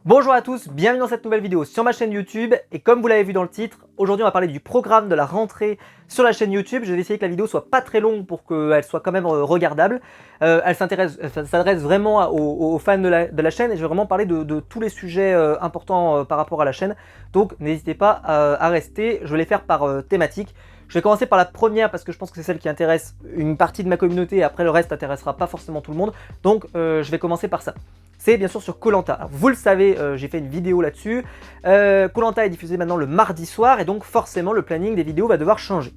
Bonjour à tous, bienvenue dans cette nouvelle vidéo sur ma chaîne YouTube et comme vous l'avez vu dans le titre, aujourd'hui on va parler du programme de la rentrée sur la chaîne YouTube. Je vais essayer que la vidéo soit pas très longue pour qu'elle soit quand même regardable. Elle s'adresse vraiment aux fans de la chaîne et je vais vraiment parler de tous les sujets importants par rapport à la chaîne. Donc n'hésitez pas à rester, je vais les faire par thématique. Je vais commencer par la première parce que je pense que c'est celle qui intéresse une partie de ma communauté et après le reste n'intéressera pas forcément tout le monde. Donc je vais commencer par ça. C'est bien sûr sur Koh Lanta. Vous le savez, j'ai fait une vidéo là-dessus. Koh Lanta est diffusé maintenant le mardi soir et donc forcément le planning des vidéos va devoir changer.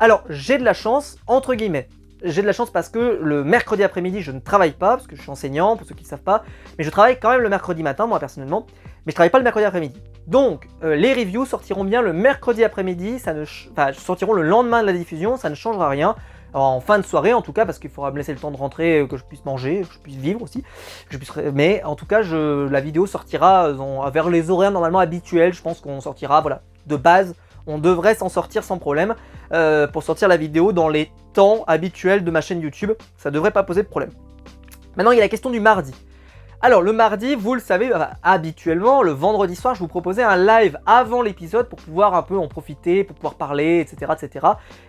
Alors j'ai de la chance, entre guillemets. J'ai de la chance parce que le mercredi après-midi je ne travaille pas, parce que je suis enseignant, pour ceux qui ne savent pas. Mais je travaille quand même le mercredi matin, moi personnellement. Mais je travaille pas le mercredi après-midi. Donc les reviews sortiront bien le mercredi après-midi, sortiront le lendemain de la diffusion, ça ne changera rien. Alors, en fin de soirée en tout cas, parce qu'il faudra me laisser le temps de rentrer, que je puisse manger, que je puisse vivre aussi. Mais en tout cas, la vidéo sortira vers les horaires normalement habituels. Je pense qu'on sortira, voilà, de base, on devrait s'en sortir sans problème pour sortir la vidéo dans les temps habituels de ma chaîne YouTube. Ça devrait pas poser de problème. Maintenant, il y a la question du mardi. Alors le mardi, vous le savez, habituellement, le vendredi soir, je vous proposais un live avant l'épisode pour pouvoir un peu en profiter, pour pouvoir parler, etc. etc.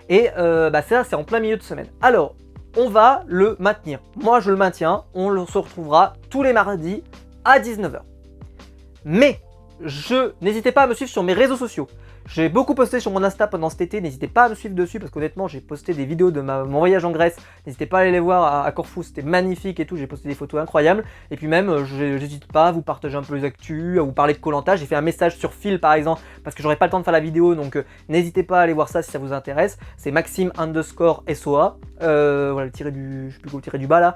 Et ça, c'est en plein milieu de semaine. Alors, on va le maintenir. Moi, je le maintiens. On se retrouvera tous les mardis à 19 h. Mais, n'hésitez pas à me suivre sur mes réseaux sociaux. J'ai beaucoup posté sur mon Insta pendant cet été, n'hésitez pas à me suivre dessus parce qu'honnêtement j'ai posté des vidéos de mon voyage en Grèce, n'hésitez pas à aller les voir à Corfou, c'était magnifique et tout, j'ai posté des photos incroyables. Et puis même, j'hésite pas à vous partager un peu les actus, à vous parler de Koh Lanta, j'ai fait un message sur Phil par exemple, parce que j'aurais pas le temps de faire la vidéo, donc n'hésitez pas à aller voir ça si ça vous intéresse. C'est Maxime_SOA, voilà le tiré du bas là,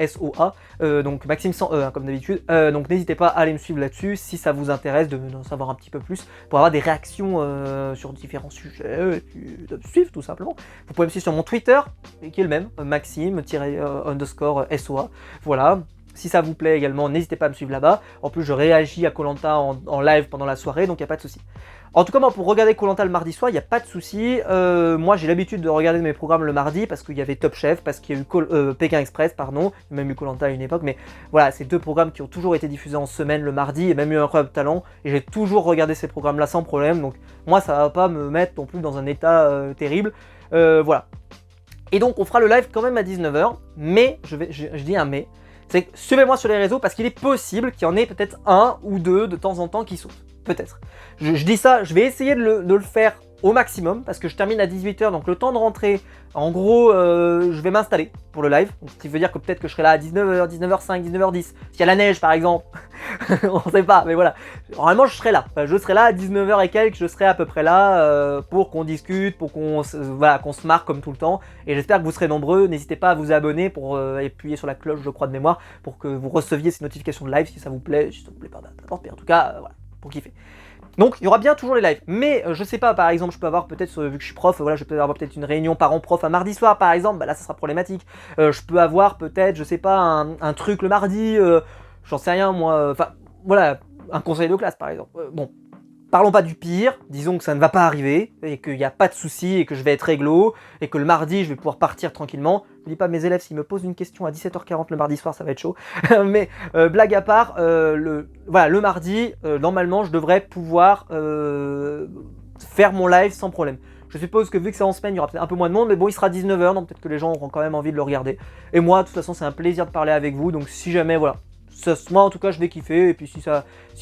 SOA, donc Maxime sans E hein, comme d'habitude, donc n'hésitez pas à aller me suivre là-dessus si ça vous intéresse d'en savoir un petit peu plus, pour avoir des réactions sur différents sujets, et puis de me suivre tout simplement. Vous pouvez me suivre sur mon Twitter, qui est le même, Maxime_SOA, voilà. Si ça vous plaît également, n'hésitez pas à me suivre là-bas. En plus, je réagis à Koh Lanta en live pendant la soirée, donc il n'y a pas de souci. En tout cas, moi, pour regarder Koh Lanta le mardi soir, il n'y a pas de souci. Moi, j'ai l'habitude de regarder mes programmes le mardi parce qu'il y avait Top Chef, parce qu'il y a eu Pékin Express, pardon. Il y a même eu Koh Lanta à une époque, mais voilà, c'est deux programmes qui ont toujours été diffusés en semaine le mardi, et même eu Incroyable Talent. Et j'ai toujours regardé ces programmes-là sans problème, donc moi, ça va pas me mettre non plus dans un état terrible. Voilà. Et donc, on fera le live quand même à 19 h, mais, je dis un mais, c'est que suivez-moi sur les réseaux parce qu'il est possible qu'il y en ait peut-être un ou deux de temps en temps qui sautent. Peut-être. Je dis ça, je vais essayer de le faire au maximum parce que je termine à 18 h, donc le temps de rentrer, en gros, je vais m'installer pour le live. Donc, ce qui veut dire que peut-être que je serai là à 19 h, 19 h 05, 19 h 10. S'il y a la neige par exemple, on sait pas, mais voilà. Normalement, je serai là. Enfin, je serai là à 19 h et quelques, je serai à peu près là pour qu'on discute, pour qu'on se marque comme tout le temps. Et j'espère que vous serez nombreux. N'hésitez pas à vous abonner pour appuyer sur la cloche, je crois, de mémoire, pour que vous receviez ces notifications de live si ça vous plaît. Si ça vous plaît pas, n'importe, mais en tout cas, voilà, pour kiffer. Donc il y aura bien toujours les lives, mais je sais pas, par exemple je peux avoir peut-être, vu que je suis prof, voilà, je peux avoir peut-être une réunion parents-prof un mardi soir par exemple, bah là ça sera problématique. Je peux avoir peut-être, je sais pas, un truc le mardi, j'en sais rien moi, enfin voilà, un conseil de classe par exemple. Bon, parlons pas du pire, disons que ça ne va pas arriver, et qu'il n'y a pas de souci, et que je vais être réglo, et que le mardi je vais pouvoir partir tranquillement. Je dis pas à mes élèves, s'ils me posent une question à 17 h 40 le mardi soir, ça va être chaud. Mais blague à part, le mardi, normalement, je devrais pouvoir faire mon live sans problème. Je suppose que vu que c'est en semaine, il y aura peut-être un peu moins de monde, mais bon, il sera 19 h, donc peut-être que les gens auront quand même envie de le regarder. Et moi, de toute façon, c'est un plaisir de parler avec vous, donc si jamais, voilà. Moi en tout cas je vais kiffer, et puis s'il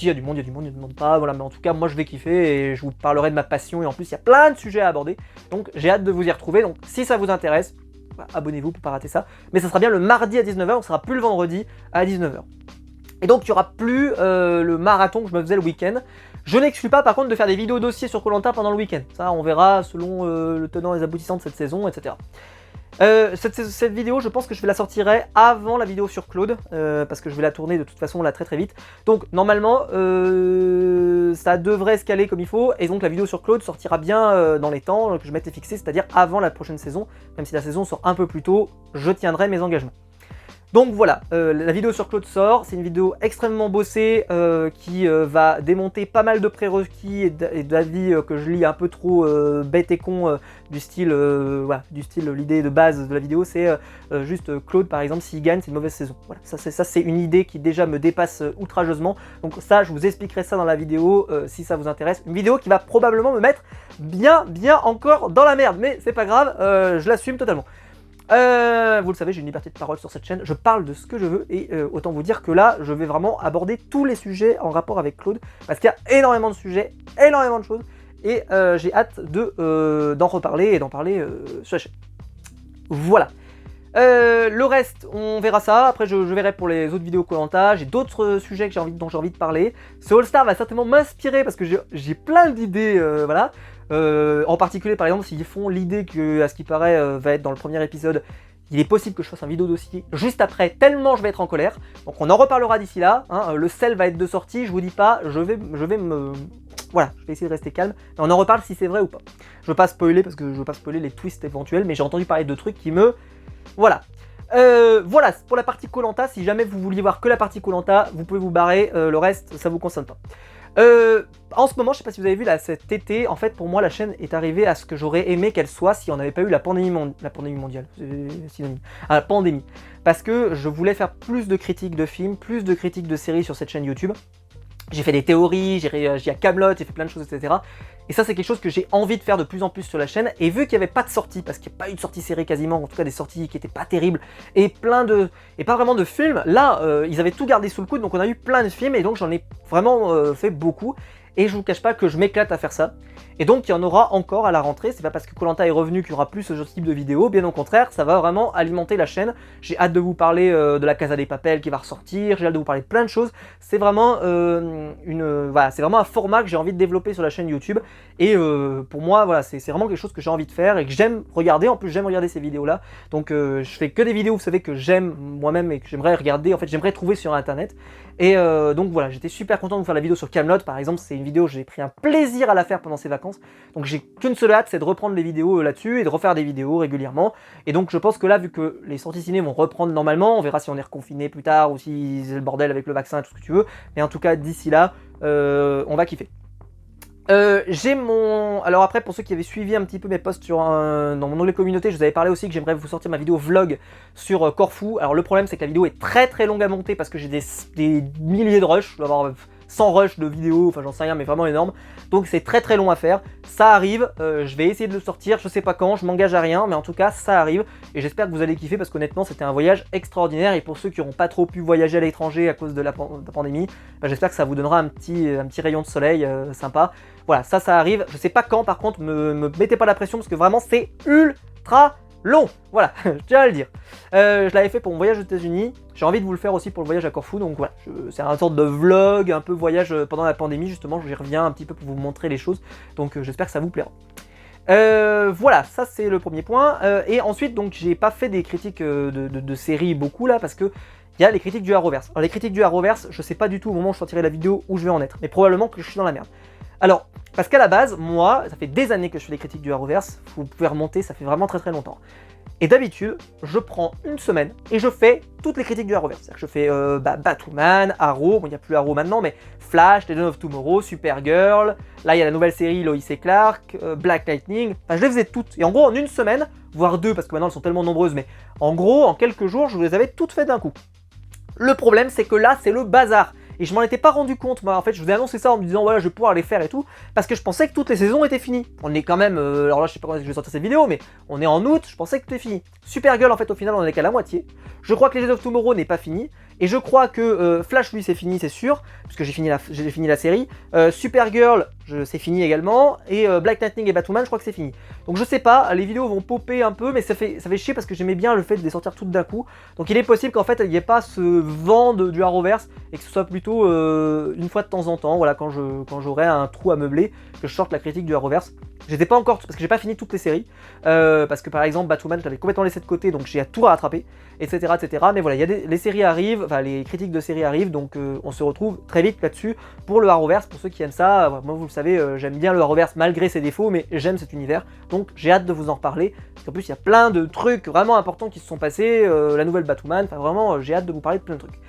y a du monde, il y a du monde, il ne demande pas, voilà, mais en tout cas moi je vais kiffer et je vous parlerai de ma passion et en plus il y a plein de sujets à aborder, donc j'ai hâte de vous y retrouver, donc si ça vous intéresse, bah, abonnez-vous pour pas rater ça, mais ça sera bien le mardi à 19 h, on sera plus le vendredi à 19 h. Et donc il n'y aura plus le marathon que je me faisais le week-end. Je n'exclus pas par contre de faire des vidéos dossiers sur Koh Lanta pendant le week-end, ça on verra selon le tenant et les aboutissants de cette saison, etc. Cette vidéo, je pense que je vais la sortirai avant la vidéo sur Claude, parce que je vais la tourner de toute façon là très vite. Donc normalement, ça devrait se caler comme il faut, et donc la vidéo sur Claude sortira bien dans les temps que je m'étais fixé, c'est-à-dire avant la prochaine saison, même si la saison sort un peu plus tôt, je tiendrai mes engagements. Donc voilà, la vidéo sur Claude sort, c'est une vidéo extrêmement bossée qui va démonter pas mal de prérequis et d'avis que je lis un peu trop bête et con du style, voilà, l'idée de base de la vidéo c'est juste Claude par exemple s'il gagne c'est une mauvaise saison. Voilà, ça c'est une idée qui déjà me dépasse outrageusement, donc ça je vous expliquerai ça dans la vidéo si ça vous intéresse. Une vidéo qui va probablement me mettre bien encore dans la merde, mais c'est pas grave, je l'assume totalement. Vous le savez, j'ai une liberté de parole sur cette chaîne, je parle de ce que je veux et autant vous dire que là, je vais vraiment aborder tous les sujets en rapport avec Claude parce qu'il y a énormément de sujets, énormément de choses et j'ai hâte d'en reparler et d'en parler sur la chaîne. Voilà. Le reste, on verra ça. Après, je verrai pour les autres vidéos Koh-Lanta. J'ai d'autres sujets que dont j'ai envie de parler. Ce All-Star va certainement m'inspirer parce que j'ai plein d'idées, voilà. En particulier, par exemple, s'ils font l'idée que, à ce qui paraît, va être dans le premier épisode, il est possible que je fasse un vidéo dossier juste après, tellement je vais être en colère. Donc on en reparlera d'ici là. Hein. Le sel va être de sortie, je vous dis pas, je vais me... Voilà, je vais essayer de rester calme. Mais on en reparle si c'est vrai ou pas. Je veux pas spoiler parce que je veux pas spoiler les twists éventuels, mais j'ai entendu parler de trucs qui me... Voilà. Voilà, pour la partie Koh-Lanta, si jamais vous vouliez voir que la partie Koh-Lanta, vous pouvez vous barrer, le reste, ça vous concerne pas. En ce moment, je sais pas si vous avez vu là, cet été, en fait pour moi la chaîne est arrivée à ce que j'aurais aimé qu'elle soit si on n'avait pas eu la pandémie mondiale, synonyme, la pandémie. Parce que je voulais faire plus de critiques de films, plus de critiques de séries sur cette chaîne YouTube. J'ai fait des théories, j'ai réagi à Kaamelott, j'ai fait plein de choses, etc. Et ça, c'est quelque chose que j'ai envie de faire de plus en plus sur la chaîne. Et vu qu'il n'y avait pas de sortie, parce qu'il n'y a pas eu de sortie série quasiment, en tout cas des sorties qui n'étaient pas terribles, et pas vraiment de films, là, ils avaient tout gardé sous le coude, donc on a eu plein de films, et donc j'en ai vraiment fait beaucoup. Et je vous cache pas que je m'éclate à faire ça. Et donc il y en aura encore à la rentrée, c'est pas parce que Koh-Lanta est revenu qu'il y aura plus ce type de vidéos, bien au contraire, ça va vraiment alimenter la chaîne. J'ai hâte de vous parler de la Casa des Papel qui va ressortir, j'ai hâte de vous parler de plein de choses. C'est vraiment, voilà, c'est vraiment un format que j'ai envie de développer sur la chaîne YouTube. Et pour moi, voilà, c'est vraiment quelque chose que j'ai envie de faire et que j'aime regarder. En plus, j'aime regarder ces vidéos-là. Donc je fais que des vidéos, vous savez, que j'aime moi-même et que j'aimerais regarder, en fait, j'aimerais trouver sur Internet. Et donc voilà, j'étais super content de vous faire la vidéo sur Kaamelott, par exemple, c'est une vidéo, j'ai pris un plaisir à la faire pendant ces vacances. Donc j'ai qu'une seule hâte, c'est de reprendre les vidéos là-dessus et de refaire des vidéos régulièrement. Et donc je pense que là, vu que les sorties ciné vont reprendre normalement, on verra si on est reconfiné plus tard ou si c'est le bordel avec le vaccin et tout ce que tu veux. Mais en tout cas, d'ici là, on va kiffer. J'ai mon... Alors après, pour ceux qui avaient suivi un petit peu mes posts dans mon onglet communauté, je vous avais parlé aussi que j'aimerais vous sortir ma vidéo vlog sur Corfou. Alors le problème, c'est que la vidéo est très longue à monter parce que j'ai des milliers de rushs. Je dois avoir 100 rushs de vidéos, enfin j'en sais rien, mais vraiment énorme. Donc c'est très long à faire. Ça arrive, je vais essayer de le sortir, je sais pas quand, je m'engage à rien, mais en tout cas ça arrive. Et j'espère que vous allez kiffer parce qu'honnêtement c'était un voyage extraordinaire. Et pour ceux qui n'auront pas trop pu voyager à l'étranger à cause de la pandémie, bah, j'espère que ça vous donnera un petit rayon de soleil sympa. Voilà, ça arrive, je sais pas quand, par contre, me mettez pas la pression parce que vraiment c'est ultra long. Voilà, je tiens à le dire. Je l'avais fait pour mon voyage aux États-Unis, j'ai envie de vous le faire aussi pour le voyage à Corfou, donc voilà, c'est un sorte de vlog, un peu voyage pendant la pandémie, justement, j'y reviens un petit peu pour vous montrer les choses, donc j'espère que ça vous plaira. Voilà, ça c'est le premier point, et ensuite, donc j'ai pas fait des critiques de séries beaucoup là, parce que il y a les critiques du Arrowverse. Alors les critiques du Arrowverse, je sais pas du tout au moment où je sortirai la vidéo où je vais en être, mais probablement que je suis dans la merde. Alors, parce qu'à la base, moi, ça fait des années que je fais les critiques du Arrowverse, vous pouvez remonter, ça fait vraiment très longtemps. Et d'habitude, je prends une semaine et je fais toutes les critiques du Arrowverse. C'est-à-dire que je fais Batwoman, Arrow, bon il n'y a plus Arrow maintenant, mais Flash, Legends of Tomorrow, Supergirl, là il y a la nouvelle série Lois et Clark, Black Lightning, enfin je les faisais toutes. Et en gros, en une semaine, voire deux, parce que maintenant elles sont tellement nombreuses, mais en gros, en quelques jours, je vous les avais toutes faites d'un coup. Le problème, c'est que là, c'est le bazar. Et je m'en étais pas rendu compte, moi en fait je vous ai annoncé ça en me disant voilà je vais pouvoir les faire et tout, parce que je pensais que toutes les saisons étaient finies. On est quand même, alors là je sais pas quand je vais sortir cette vidéo, mais on est en août, je pensais que tout est fini. Supergirl en fait au final on est qu'à la moitié. Je crois que Legends of Tomorrow n'est pas fini, et je crois que Flash lui c'est fini c'est sûr, parce que j'ai fini la série. Supergirl c'est fini également, et Black Lightning et Batwoman je crois que c'est fini. Donc je sais pas, les vidéos vont popper un peu, mais ça fait chier parce que j'aimais bien le fait de les sortir toutes d'un coup. Donc il est possible qu'en fait il n'y ait pas ce vent du Arrowverse, et que ce soit plutôt une fois de temps en temps, voilà, quand j'aurai un trou à meubler, que je sorte la critique du Arrowverse. Je les ai pas encore, parce que j'ai pas fini toutes les séries, parce que par exemple Batwoman je l'avais complètement laissé de côté, donc j'ai à tout rattraper, etc., etc. Mais voilà, les séries arrivent, enfin les critiques de séries arrivent, donc on se retrouve très vite là-dessus pour le Arrowverse. Pour ceux qui aiment ça, moi vous le savez, j'aime bien le Arrowverse malgré ses défauts, mais j'aime cet univers, donc j'ai hâte de vous en reparler. Parce qu'en plus il y a plein de trucs vraiment importants qui se sont passés, la nouvelle Batwoman, enfin vraiment j'ai hâte de vous parler de plein de trucs.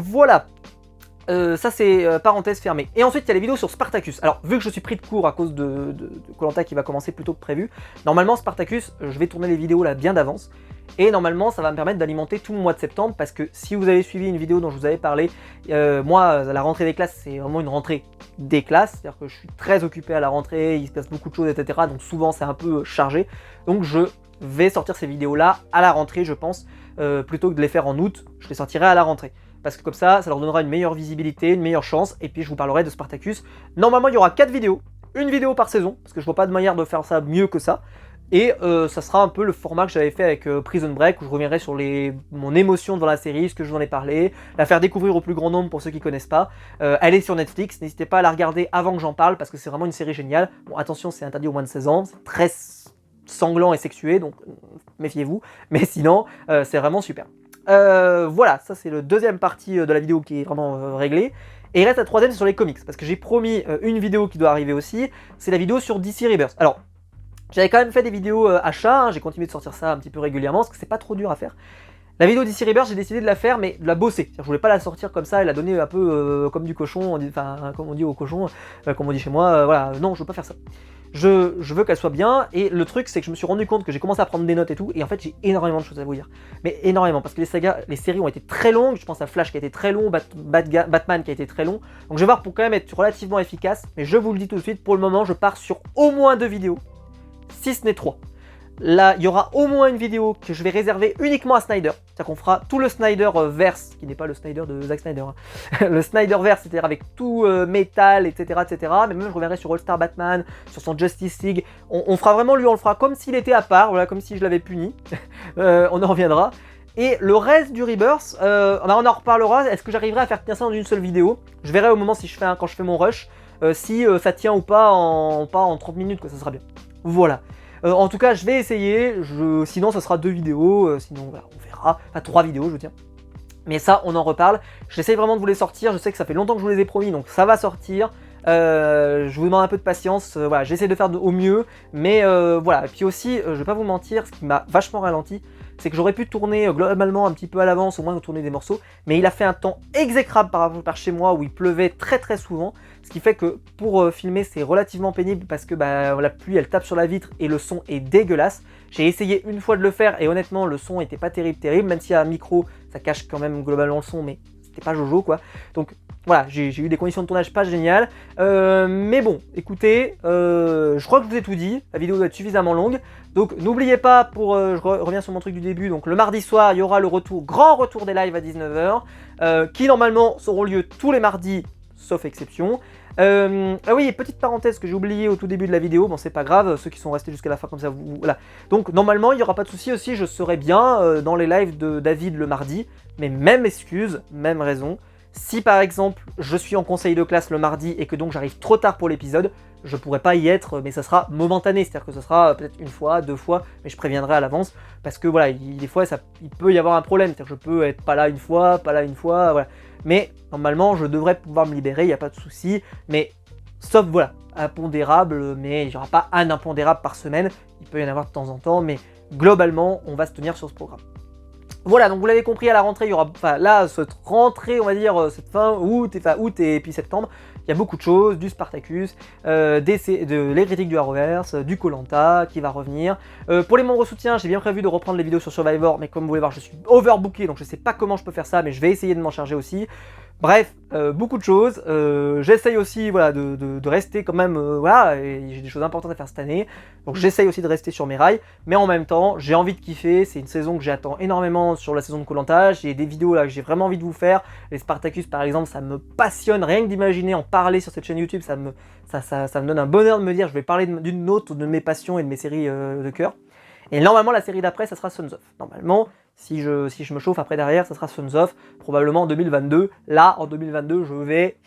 Voilà. Ça c'est parenthèse fermée. Et ensuite il y a les vidéos sur Spartacus. Alors vu que je suis pris de court à cause de Koh-Lanta qui va commencer plus tôt que prévu, normalement Spartacus, je vais tourner les vidéos là bien d'avance. Et normalement ça va me permettre d'alimenter tout mon mois de septembre, parce que si vous avez suivi une vidéo dont je vous avais parlé, moi la rentrée des classes c'est vraiment une rentrée des classes, c'est-à-dire que je suis très occupé à la rentrée, il se passe beaucoup de choses, etc. Donc souvent c'est un peu chargé. Donc je vais sortir ces vidéos là à la rentrée je pense, plutôt que de les faire en août, je les sortirai à la rentrée. Parce que comme ça leur donnera une meilleure visibilité, une meilleure chance, et puis je vous parlerai de Spartacus. Normalement il y aura 4 vidéos, une vidéo par saison, parce que je vois pas de manière de faire ça mieux que ça. Et ça sera un peu le format que j'avais fait avec Prison Break, où je reviendrai sur mon émotion devant la série, ce que je vous en ai parlé, la faire découvrir au plus grand nombre pour ceux qui connaissent pas. Elle est sur Netflix, n'hésitez pas à la regarder avant que j'en parle, parce que c'est vraiment une série géniale. Bon attention, c'est interdit au moins de 16 ans, c'est très sanglant et sexué, donc méfiez-vous, mais sinon c'est vraiment super. Voilà, ça c'est la deuxième partie de la vidéo qui est vraiment réglée. Et il reste la troisième, c'est sur les comics, parce que j'ai promis une vidéo qui doit arriver aussi, c'est la vidéo sur DC Rebirth. Alors, j'avais quand même fait des vidéos achats, hein, j'ai continué de sortir ça un petit peu régulièrement, parce que c'est pas trop dur à faire. La vidéo DC Rebirth, j'ai décidé de la faire, mais de la bosser. Je voulais pas la sortir comme ça et la donner un peu comme du cochon, enfin comme on dit au cochon, comme on dit chez moi, voilà, non, je veux pas faire ça. Je veux qu'elle soit bien, et le truc c'est que je me suis rendu compte que j'ai commencé à prendre des notes et tout, et en fait j'ai énormément de choses à vous dire. Mais énormément, parce que les séries ont été très longues, je pense à Flash qui a été très long, Batman qui a été très long, donc je vais voir pour quand même être relativement efficace, mais je vous le dis tout de suite, pour le moment je pars sur au moins 2 vidéos, si ce n'est 3. Là, il y aura au moins une vidéo que je vais réserver uniquement à Snyder. C'est-à-dire qu'on fera tout le Snyderverse, qui n'est pas le Snyder de Zack Snyder, hein. Le Snyderverse, c'est-à-dire avec tout métal, etc., etc. Mais même je reviendrai sur All Star Batman, sur son Justice League. On fera vraiment lui, on le fera comme s'il était à part, voilà, comme si je l'avais puni. On en reviendra. Et le reste du Rebirth, on en reparlera. Est-ce que j'arriverai à faire tenir ça dans une seule vidéo? Je verrai au moment si je fais quand je fais mon rush, si ça tient ou pas en 30 minutes, quoi, ça sera bien. Voilà. En tout cas, je vais essayer, sinon ça sera 2 vidéos, sinon voilà, on verra, enfin 3 vidéos je veux dire. Mais ça, on en reparle. J'essaye vraiment de vous les sortir, je sais que ça fait longtemps que je vous les ai promis, donc ça va sortir. Je vous demande un peu de patience, voilà, j'essaie de faire au mieux, mais voilà. Et puis aussi, je vais pas vous mentir, ce qui m'a vachement ralenti, c'est que j'aurais pu tourner globalement un petit peu à l'avance, au moins tourner des morceaux, mais il a fait un temps exécrable par chez moi où il pleuvait très très souvent, ce qui fait que pour filmer c'est relativement pénible parce que la pluie elle tape sur la vitre et le son est dégueulasse. J'ai essayé une fois de le faire et honnêtement le son était pas terrible, même s'il y a un micro, ça cache quand même globalement le son, mais c'était pas Jojo quoi. Donc voilà, j'ai eu des conditions de tournage pas géniales, mais bon, écoutez, je crois que je vous ai tout dit, la vidéo doit être suffisamment longue, donc n'oubliez pas, je reviens sur mon truc du début, donc le mardi soir, il y aura le grand retour des lives à 19 h, qui normalement auront lieu tous les mardis, sauf exception. Ah oui, petite parenthèse que j'ai oublié au tout début de la vidéo, bon c'est pas grave, ceux qui sont restés jusqu'à la fin comme ça, voilà. Donc normalement il n'y aura pas de souci aussi, je serai bien dans les lives de David le mardi, mais même excuse, même raison. Si par exemple je suis en conseil de classe le mardi et que donc j'arrive trop tard pour l'épisode, je pourrais pas y être, mais ça sera momentané, c'est-à-dire que ce sera peut-être une fois, 2 fois, mais je préviendrai à l'avance, parce que voilà, des fois il peut y avoir un problème, c'est-à-dire que je peux être pas là une fois, voilà. Mais normalement je devrais pouvoir me libérer, il n'y a pas de souci, mais sauf voilà, impondérable, mais il n'y aura pas un impondérable par semaine, il peut y en avoir de temps en temps, mais globalement on va se tenir sur ce programme. Voilà, donc vous l'avez compris, à la rentrée, il y aura, enfin là, cette rentrée, on va dire, cette fin août et puis septembre, il y a beaucoup de choses, du Spartacus, les critiques du Arrowverse, du Koh-Lanta qui va revenir. Pour les membres soutiens, j'ai bien prévu de reprendre les vidéos sur Survivor, mais comme vous pouvez voir, je suis overbooké, donc je sais pas comment je peux faire ça, mais je vais essayer de m'en charger aussi. Bref, beaucoup de choses. J'essaye aussi voilà, de rester quand même, voilà, et j'ai des choses importantes à faire cette année, donc j'essaye aussi de rester sur mes rails, mais en même temps, j'ai envie de kiffer, c'est une saison que j'attends énormément sur la saison de Koh-Lanta, j'ai des vidéos là que j'ai vraiment envie de vous faire, les Spartacus par exemple, ça me passionne, rien que d'imaginer en parler sur cette chaîne YouTube, ça me donne un bonheur de me dire, je vais parler d'une autre de mes passions et de mes séries de cœur. Et normalement, la série d'après, ça sera Sons of. Normalement, si je me chauffe après derrière, ça sera Sons of, probablement en 2022. Là, en 2022, je vais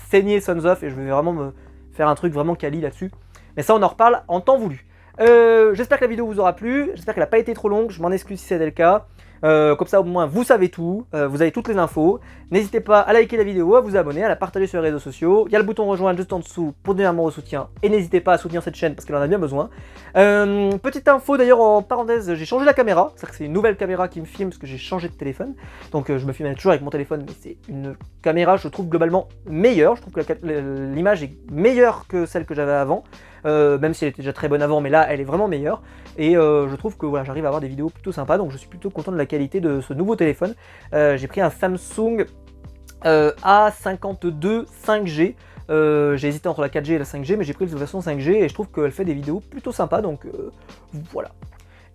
saigner Sons of et je vais vraiment me faire un truc vraiment quali là-dessus. Mais ça, on en reparle en temps voulu. J'espère que la vidéo vous aura plu, j'espère qu'elle n'a pas été trop longue, je m'en excuse si c'était le cas. Comme ça au moins vous savez tout, vous avez toutes les infos. N'hésitez pas à liker la vidéo, à vous abonner, à la partager sur les réseaux sociaux. Il y a le bouton rejoindre juste en dessous pour donner un mot au soutien. Et n'hésitez pas à soutenir cette chaîne parce qu'elle en a bien besoin. Petite info d'ailleurs en parenthèse, j'ai changé la caméra. C'est-à-dire que c'est une nouvelle caméra qui me filme parce que j'ai changé de téléphone. Donc je me filme toujours avec mon téléphone, mais c'est une caméra je trouve globalement meilleure. Je trouve que l'image est meilleure que celle que j'avais avant. Même si elle était déjà très bonne avant, mais là elle est vraiment meilleure. Et je trouve que voilà, j'arrive à avoir des vidéos plutôt sympas, donc je suis plutôt content de la qualité de ce nouveau téléphone. J'ai pris un Samsung A52 5G. J'ai hésité entre la 4G et la 5G, mais j'ai pris la version 5G et je trouve qu'elle fait des vidéos plutôt sympas, donc voilà.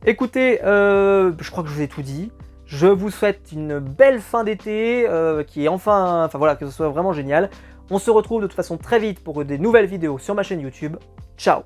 Écoutez, je crois que je vous ai tout dit. Je vous souhaite une belle fin d'été, qui est enfin voilà, que ce soit vraiment génial. On se retrouve de toute façon très vite pour des nouvelles vidéos sur ma chaîne YouTube. Ciao!